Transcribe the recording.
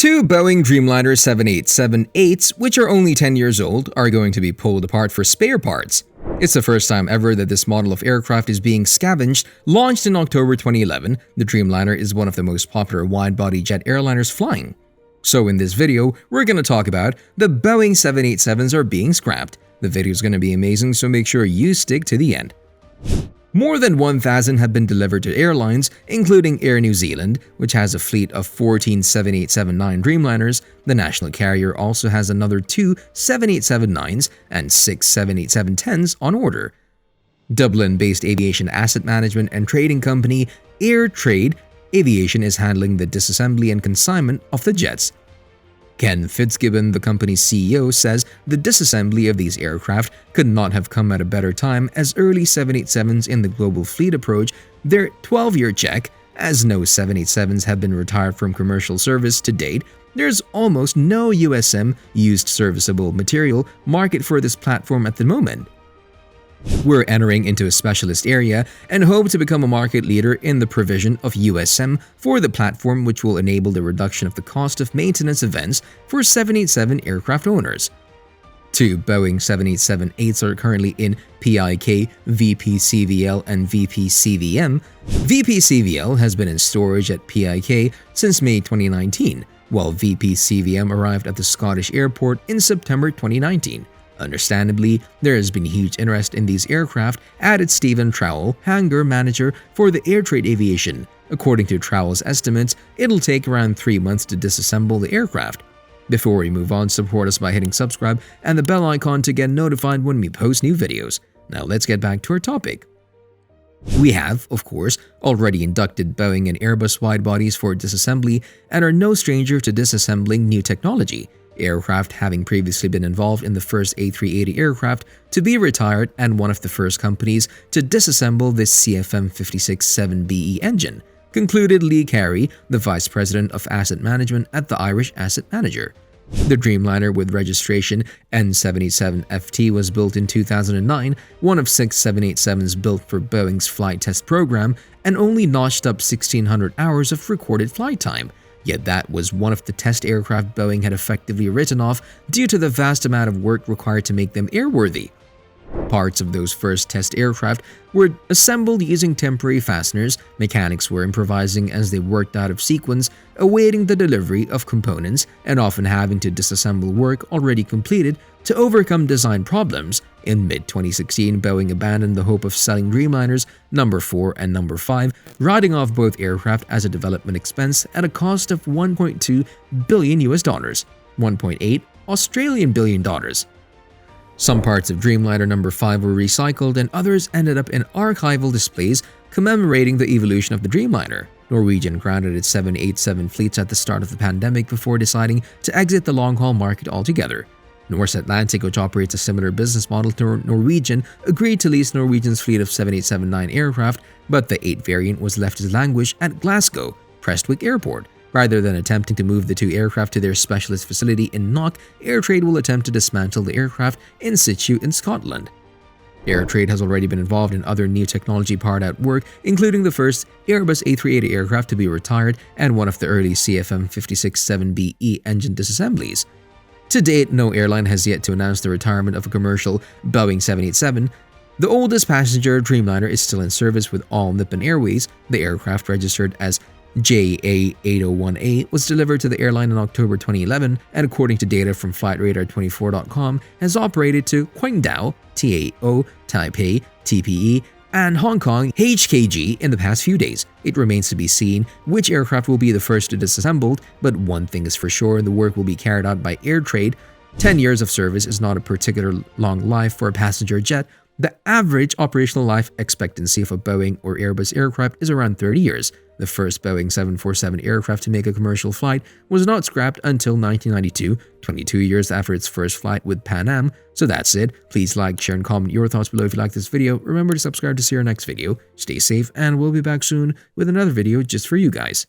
Two Boeing Dreamliner 787-8s, which are only 10 years old, are going to be pulled apart for spare parts. It's the first time ever that this model of aircraft is being scavenged. Launched in October 2011, the Dreamliner is one of the most popular wide-body jet airliners flying. So in this video, we're going to talk about the Boeing 787s are being scrapped. The video is going to be amazing, so make sure you stick to the end. More than 1,000 have been delivered to airlines, including Air New Zealand, which has a fleet of 14 787-9 Dreamliners. The national carrier also has another 2 787-9s and 6 787-10s on order. Dublin-based aviation asset management and trading company Air Trade Aviation is handling the disassembly and consignment of the jets. Ken Fitzgibbon, the company's CEO, says the disassembly of these aircraft could not have come at a better time as early 787s in the global fleet approach their 12-year check. As no 787s have been retired from commercial service to date, there's almost no USM used serviceable material market for this platform at the moment. We're entering into a specialist area and hope to become a market leader in the provision of USM for the platform, which will enable the reduction of the cost of maintenance events for 787 aircraft owners. Two Boeing 787-8s are currently in PIK, VPCVL, and VPCVM. VPCVL has been in storage at PIK since May 2019, while VPCVM arrived at the Scottish airport in September 2019. Understandably, there has been huge interest in these aircraft, added Stephen Trowell, hangar manager for the Air Trade Aviation. According to Trowell's estimates, it'll take around 3 months to disassemble the aircraft. Before we move on, support us by hitting subscribe and the bell icon to get notified when we post new videos. Now let's get back to our topic. We have, of course, already inducted Boeing and Airbus widebodies for disassembly and are no stranger to disassembling new technology. Aircraft having previously been involved in the first A380 aircraft to be retired and one of the first companies to disassemble this CFM56-7BE engine, concluded Lee Carey, the Vice President of Asset Management at the Irish Asset Manager. The Dreamliner with registration N77FT was built in 2009, one of 6 787s built for Boeing's flight test program, and only notched up 1,600 hours of recorded flight time. Yet that was one of the test aircraft Boeing had effectively written off due to the vast amount of work required to make them airworthy. Parts of those first test aircraft were assembled using temporary fasteners. Mechanics were improvising as they worked out of sequence, awaiting the delivery of components and often having to disassemble work already completed to overcome design problems. In mid-2016, Boeing abandoned the hope of selling Dreamliners number 4 and number 5, writing off both aircraft as a development expense at a cost of $1.2 billion $1.8 Australian billion. Some parts of Dreamliner number 5 were recycled and others ended up in archival displays commemorating the evolution of the Dreamliner. Norwegian grounded its 787 fleets at the start of the pandemic before deciding to exit the long-haul market altogether. Norse Atlantic, which operates a similar business model to Norwegian, agreed to lease Norwegian's fleet of 787-9 aircraft, but the 8 variant was left to languish at Glasgow Prestwick Airport. Rather than attempting to move the 2 aircraft to their specialist facility in Knock, Air Trade will attempt to dismantle the aircraft in situ in Scotland. Air Trade has already been involved in other new technology powered-out work, including the first Airbus A380 aircraft to be retired and one of the early CFM56-7BE engine disassemblies. To date, no airline has yet to announce the retirement of a commercial Boeing 787. The oldest passenger Dreamliner is still in service with All Nippon Airways. The aircraft, registered as JA801A, was delivered to the airline in October 2011 and, according to data from FlightRadar24.com, has operated to Qingdao, TAO, Taipei, TPE, and Hong Kong, HKG, in the past few days. It remains to be seen which aircraft will be the first to disassembled, but one thing is for sure, the work will be carried out by Air Trade. 10 years of service is not a particularly long life for a passenger jet. The average operational life expectancy of a Boeing or Airbus aircraft is around 30 years. The first Boeing 747 aircraft to make a commercial flight was not scrapped until 1992, 22 years after its first flight with Pan Am. So that's it. Please like, share, and comment your thoughts below if you like this video. Remember to subscribe to see our next video. Stay safe, and we'll be back soon with another video just for you guys.